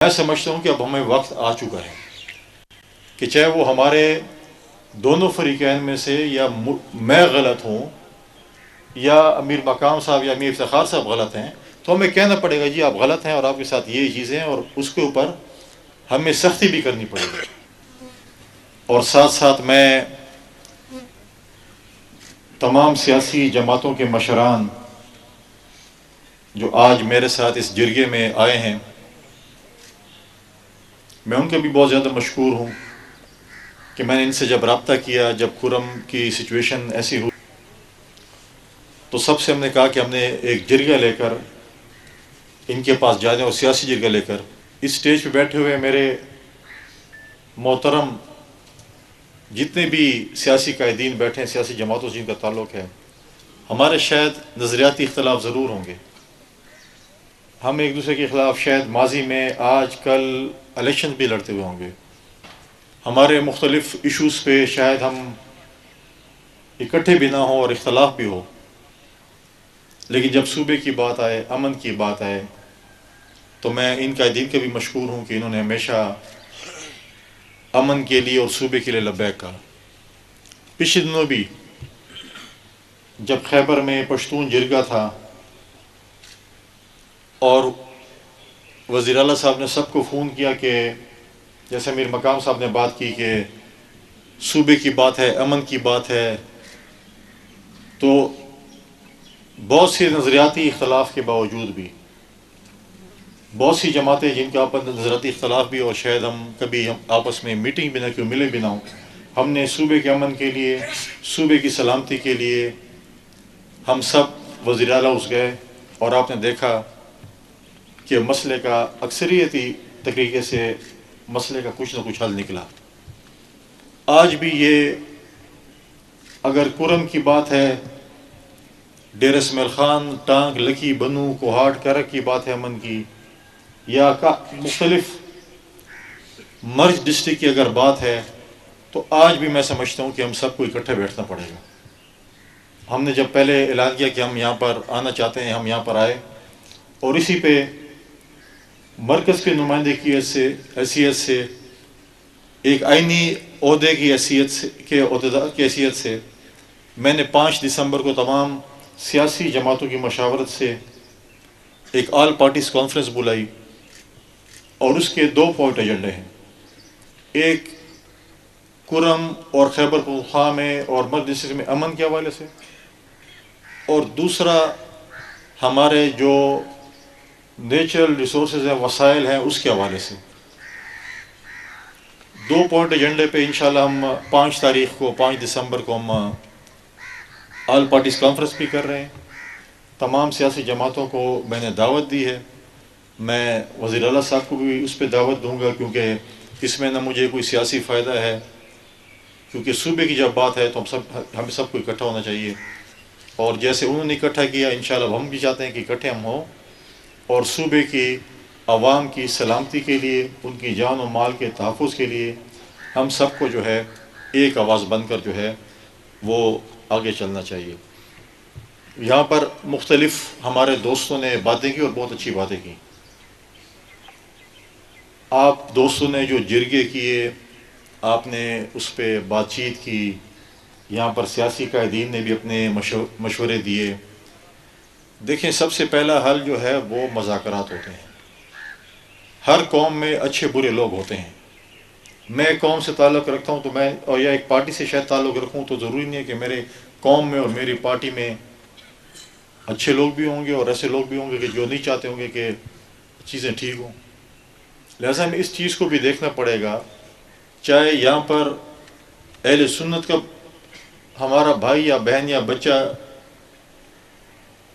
میں سمجھتا ہوں کہ اب ہمیں وقت آ چکا ہے کہ چاہے وہ ہمارے دونوں فریقین میں سے یا میں غلط ہوں یا امیر مقام صاحب یا امیر افتخار صاحب غلط ہیں، تو ہمیں کہنا پڑے گا جی آپ غلط ہیں اور آپ کے ساتھ یہ چیزیں ہیں، اور اس کے اوپر ہمیں سختی بھی کرنی پڑے گی۔ اور ساتھ ساتھ میں تمام سیاسی جماعتوں کے مشران جو آج میرے ساتھ اس جرگے میں آئے ہیں، میں ان کے بھی بہت زیادہ مشکور ہوں کہ میں نے ان سے جب رابطہ کیا، جب خرم کی سچویشن ایسی ہوئی تو سب سے ہم نے کہا کہ ہم نے ایک جرگہ لے کر ان کے پاس جانے، اور سیاسی جرگہ لے کر اس سٹیج پہ بیٹھے ہوئے میرے محترم جتنے بھی سیاسی قائدین بیٹھے ہیں، سیاسی جماعتوں سے جن کا تعلق ہے، ہمارے شاید نظریاتی اختلاف ضرور ہوں گے، ہم ایک دوسرے کے خلاف شاید ماضی میں آج کل الیکشن بھی لڑتے ہوئے ہوں گے، ہمارے مختلف ایشوز پہ شاید ہم اکٹھے بھی نہ ہوں اور اختلاف بھی ہو، لیکن جب صوبے کی بات آئے، امن کی بات آئے، تو میں ان قائدین کے بھی مشکور ہوں کہ انہوں نے ہمیشہ امن کے لیے اور صوبے کے لیے لبیک کہا۔ پچھلے دنوں بھی جب خیبر میں پشتون جرگہ تھا اور وزیر اعلیٰ صاحب نے سب کو فون کیا کہ جیسے میر مقام صاحب نے بات کی کہ صوبے کی بات ہے، امن کی بات ہے، تو بہت سے نظریاتی اختلاف کے باوجود بھی بہت سی جماعتیں جن کے آپس نظریاتی اختلاف بھی، اور شاید ہم کبھی آپس میں میٹنگ بھی نہ کیوں ملے بھی نہ ہوں، ہم نے صوبے کے امن کے لیے، صوبے کی سلامتی کے لیے ہم سب وزیر اعلیٰ اس گئے، اور آپ نے دیکھا کہ مسئلے کا اکثریتی طریقے سے مسئلے کا کچھ نہ کچھ حل نکلا۔ آج بھی یہ اگر کرم کی بات ہے، ڈیرہ اسماعیل خان، ٹانک، لکی، بنو، کوہاٹ، کرک کی بات ہے امن کی، یا مختلف مرج ڈسٹرکٹ کی اگر بات ہے، تو آج بھی میں سمجھتا ہوں کہ ہم سب کو اکٹھے بیٹھنا پڑے گا۔ ہم نے جب پہلے اعلان کیا کہ ہم یہاں پر آنا چاہتے ہیں، ہم یہاں پر آئے، اور اسی پہ مرکز کے نمائندے کی حیثیت سے ایک آئینی عہدے کی حیثیت سے میں نے 5 دسمبر کو تمام سیاسی جماعتوں کی مشاورت سے ایک آل پارٹیز کانفرنس بلائی، اور اس کے 2 پوائنٹ ایجنڈے ہیں، ایک کرم اور خیبر پختونخوا میں اور مرکز ڈسٹرکٹ میں امن کے حوالے سے، اور دوسرا ہمارے جو نیچرل ریسورسز ہیں، وسائل ہیں، اس کے حوالے سے 2 پوائنٹ ایجنڈے پہ انشاءاللہ ہم 5 دسمبر کو ہم آل پارٹیز کانفرنس بھی کر رہے ہیں۔ تمام سیاسی جماعتوں کو میں نے دعوت دی ہے، میں وزیر اعلیٰ صاحب کو بھی اس پہ دعوت دوں گا، کیونکہ اس میں نہ مجھے کوئی سیاسی فائدہ ہے، کیونکہ صوبے کی جب بات ہے تو ہم سب کو اکٹھا ہونا چاہیے، اور جیسے انہوں نے اکٹھا کیا انشاءاللہ ہم بھی چاہتے ہیں کہ اکٹھے ہم ہوں، اور صوبے کی عوام کی سلامتی کے لیے، ان کی جان و مال کے تحفظ کے لیے ہم سب کو جو ہے ایک آواز بن کر جو ہے وہ آگے چلنا چاہیے۔ یہاں پر مختلف ہمارے دوستوں نے باتیں کی اور بہت اچھی باتیں کی۔ آپ دوستوں نے جو جرگے کیے، آپ نے اس پہ بات چیت کی، یہاں پر سیاسی قائدین نے بھی اپنے مشورے دیے۔ دیکھیں، سب سے پہلا حل جو ہے وہ مذاکرات ہوتے ہیں۔ ہر قوم میں اچھے برے لوگ ہوتے ہیں۔ میں ایک قوم سے تعلق رکھتا ہوں تو میں، اور یا ایک پارٹی سے شاید تعلق رکھوں، تو ضروری نہیں ہے کہ میرے قوم میں اور میری پارٹی میں اچھے لوگ بھی ہوں گے اور ایسے لوگ بھی ہوں گے کہ جو نہیں چاہتے ہوں گے کہ چیزیں ٹھیک ہوں۔ لہٰذا ہمیں اس چیز کو بھی دیکھنا پڑے گا، چاہے یہاں پر اہل سنت کا ہمارا بھائی یا بہن یا بچہ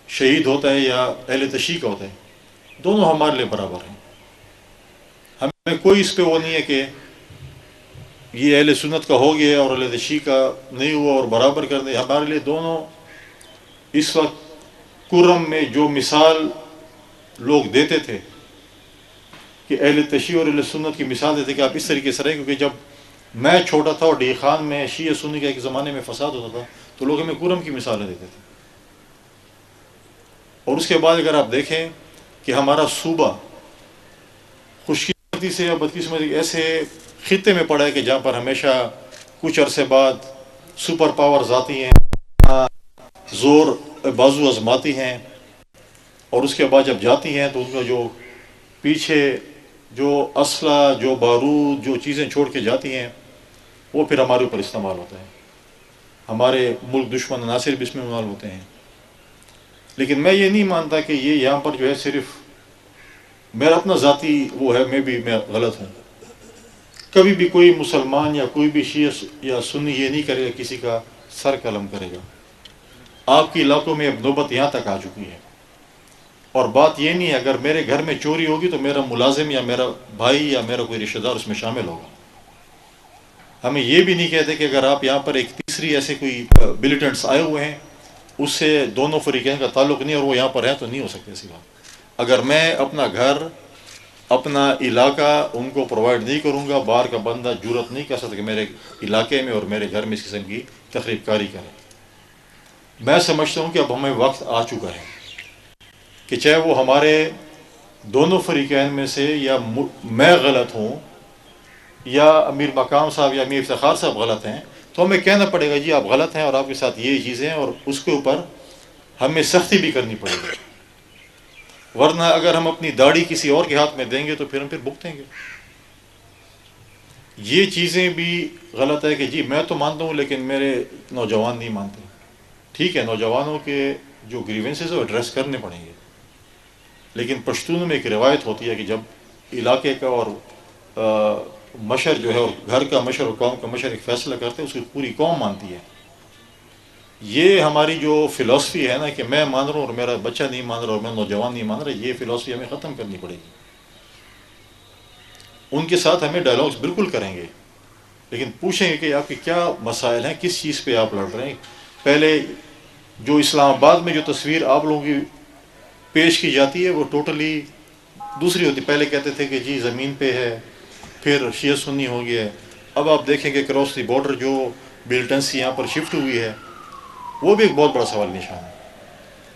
شہید ہوتا ہے یا اہل تشیع کا ہوتا ہے، دونوں ہمارے لیے برابر ہیں۔ ہمیں کوئی اس پہ وہ نہیں ہے کہ یہ اہل سنت کا ہو گیا اور اہل تشیع کا نہیں ہوا اور برابر کر دیں۔ ہمارے لیے دونوں اس وقت کرم میں جو مثال لوگ دیتے تھے کہ اہل تشیع اور اہل سنت کی مثال دیتے کہ آپ اس طریقے سے رہیں، کیونکہ جب میں چھوٹا تھا اور ڈی خان میں شیعہ سنی کا ایک زمانے میں فساد ہوتا تھا تو لوگ ہمیں کرم کی مثالیں دیتے تھے، اور اس کے بعد اگر آپ دیکھیں کہ ہمارا صوبہ خشکی سے یا بدقسمتی ایسے خطے میں پڑا ہے کہ جہاں پر ہمیشہ کچھ عرصے بعد سپر پاورز آتی ہیں، زور بازو آزماتی ہیں، اور اس کے بعد جب جاتی ہیں تو ان کا جو پیچھے جو اسلحہ، جو بارود، جو چیزیں چھوڑ کے جاتی ہیں وہ پھر ہمارے اوپر استعمال ہوتا ہے، ہمارے ملک دشمن عناصر بھی اس میں استعمال ہوتے ہیں۔ لیکن میں یہ نہیں مانتا کہ یہ یہاں پر جو ہے صرف میرا اپنا ذاتی وہ ہے، میں غلط ہوں۔ کبھی بھی کوئی مسلمان یا کوئی بھی شیعہ یا سنی یہ نہیں کرے گا کسی کا سر قلم کرے گا۔ آپ کے علاقوں میں اب نوبت یہاں تک آ چکی ہے، اور بات یہ نہیں ہے اگر میرے گھر میں چوری ہوگی تو میرا ملازم یا میرا بھائی یا میرا کوئی رشتہ دار اس میں شامل ہوگا۔ ہمیں یہ بھی نہیں کہتے کہ اگر آپ یہاں پر ایک تیسری ایسے کوئی ملیٹنٹس آئے ہوئے ہیں، اس سے دونوں فریقین کا تعلق نہیں اور وہ یہاں پر ہیں تو نہیں ہو سکتے ایسی بات۔ اگر میں اپنا گھر، اپنا علاقہ ان کو پرووائڈ نہیں کروں گا، باہر کا بندہ جرأت نہیں کر سکتا کہ میرے علاقے میں اور میرے گھر میں اس قسم کی تخریب کاری کرے۔ میں سمجھتا ہوں کہ اب ہمیں وقت آ چکا ہے کہ چاہے وہ ہمارے دونوں فریقین میں سے یا میں غلط ہوں یا امیر مقام صاحب یا امیر افتخار صاحب غلط ہیں، تو ہمیں کہنا پڑے گا جی آپ غلط ہیں اور آپ کے ساتھ یہ چیزیں ہیں، اور اس کے اوپر ہمیں سختی بھی کرنی پڑے گی۔ ورنہ اگر ہم اپنی داڑھی کسی اور کے ہاتھ میں دیں گے تو پھر ہم بھگتیں گے۔ یہ چیزیں بھی غلط ہے کہ جی میں تو مانتا ہوں لیکن میرے نوجوان نہیں مانتے۔ ٹھیک ہے، نوجوانوں کے جو گریونسز وہ ایڈریس کرنے پڑیں گے، لیکن پشتون میں ایک روایت ہوتی ہے کہ جب علاقے کا اور مشر جو ہے اور گھر کا مشر اور قوم کا مشر ایک فیصلہ کرتے ہیں اس کی پوری قوم مانتی ہے۔ یہ ہماری جو فلسفی ہے نا کہ میں مان رہا ہوں اور میرا بچہ نہیں مان رہا اور میں نوجوان نہیں مان رہا، یہ فلسفی ہمیں ختم کرنی پڑے گی۔ ان کے ساتھ ہمیں ڈائلاگس بالکل کریں گے، لیکن پوچھیں گے کہ آپ کے کیا مسائل ہیں، کس چیز پہ آپ لڑ رہے ہیں۔ پہلے جو اسلام آباد میں جو تصویر آپ لوگوں کی پیش کی جاتی ہے وہ ٹوٹلی دوسری ہوتی۔ پہلے کہتے تھے کہ جی زمین پہ ہے، پھر شیعہ سنی ہو گیا ہے۔ اب آپ دیکھیں کہ کراس دی بارڈر جو ملیٹنسی یہاں پر شفٹ ہوئی ہے وہ بھی ایک بہت بڑا سوال نشان ہے،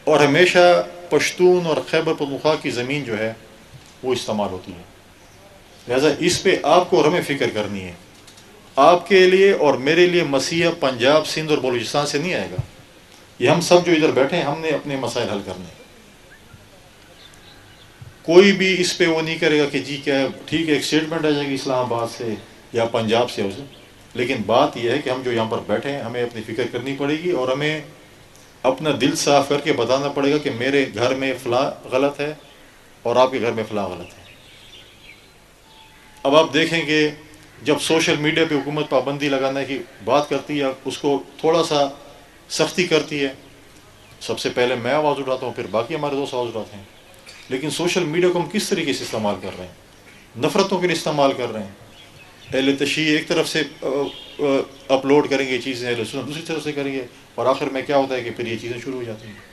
اور ہمیشہ پشتون اور خیبر پختونخوا کی زمین جو ہے وہ استعمال ہوتی ہے۔ لہٰذا اس پہ آپ کو اور ہمیں فکر کرنی ہے۔ آپ کے لیے اور میرے لیے مسیح پنجاب، سندھ اور بلوچستان سے نہیں آئے گا، یہ ہم سب جو ادھر بیٹھے ہیں ہم نے اپنے مسائل حل کرنے۔ کوئی بھی اس پہ وہ نہیں کرے گا کہ جی کیا ٹھیک ہے ایک اسٹیٹمنٹ آ جائے گی اسلام آباد سے یا پنجاب سے، لیکن بات یہ ہے کہ ہم جو یہاں پر بیٹھے ہیں ہمیں اپنی فکر کرنی پڑے گی، اور ہمیں اپنا دل صاف کر کے بتانا پڑے گا کہ میرے گھر میں فلاں غلط ہے اور آپ کے گھر میں فلاں غلط ہے۔ اب آپ دیکھیں کہ جب سوشل میڈیا پہ حکومت پابندی لگانے کی بات کرتی ہے، اس کو تھوڑا سا سختی کرتی ہے، سب سے پہلے میں آواز اٹھاتا ہوں، پھر باقی ہمارے دوست آواز اٹھاتے ہیں۔ لیکن سوشل میڈیا کو ہم کس طریقے سے استعمال کر رہے ہیں؟ نفرتوں کے لیے استعمال کر رہے ہیں۔ اہل تشیع ایک طرف سے اپلوڈ کریں گے چیزیں، اہل سنت دوسری طرف سے کریں گے، اور آخر میں کیا ہوتا ہے کہ پھر یہ چیزیں شروع ہو جاتی ہیں۔